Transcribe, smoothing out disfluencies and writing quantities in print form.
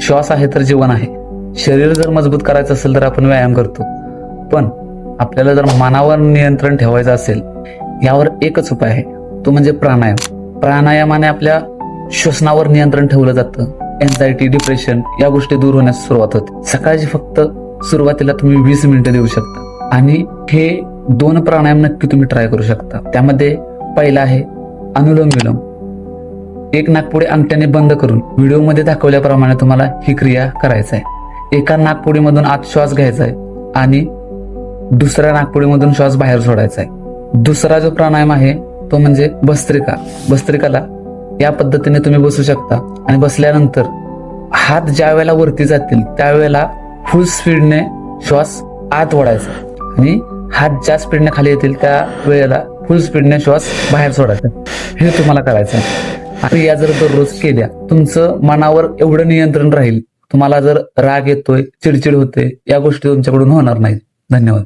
श्वास आहे तर जीवन आहे. शरीर जर मजबूत करायचं असेल तर आपण व्यायाम करतो, पण आपल्याला जर मनावर नियंत्रण ठेवायचं असेल यावर एकच उपाय आहे, तो म्हणजे प्राणायाम. प्राणायामाने आपल्या श्वसनावर नियंत्रण ठेवलं जातं. एन्झायटी, डिप्रेशन या गोष्टी दूर होण्यास सुरुवात होते. सकाळची फक्त सुरुवातीला तुम्ही 20 मिनिटं देऊ शकता आणि हे 2 प्राणायाम नक्की तुम्ही ट्राय करू शकता. त्यामध्ये पहिला आहे अनुलोम विलोम. एक नाकपुडी अंगठ्याने बंद करून व्हिडिओमध्ये दाखवल्याप्रमाणे तुम्हाला ही क्रिया करायचं आहे. एका नाकपुडीमधून आत श्वास घ्यायचा आहे आणि दुसऱ्या नाकपुडीमधून श्वास बाहेर सोडायचा आहे. दुसरा जो प्राणायाम आहे तो म्हणजे भस्त्रिका. भस्त्रिकाला या पद्धतीने तुम्ही बसू शकता आणि बसल्यानंतर हात ज्या वेळेला वरती जातील त्यावेळेला फुल स्पीडने श्वास आत ओढायचा आणि हात ज्या स्पीडने खाली येतील त्या वेळेला फुल स्पीडने श्वास बाहेर सोडायचा. हे तुम्हाला करायचं आहे. आणि या जर दररोज केल्या तुमचं मनावर एवढं नियंत्रण राहील. तुम्हाला जर राग येतोय, चिडचिड होते, या गोष्टी तुमच्याकडून होणार नाहीत. धन्यवाद.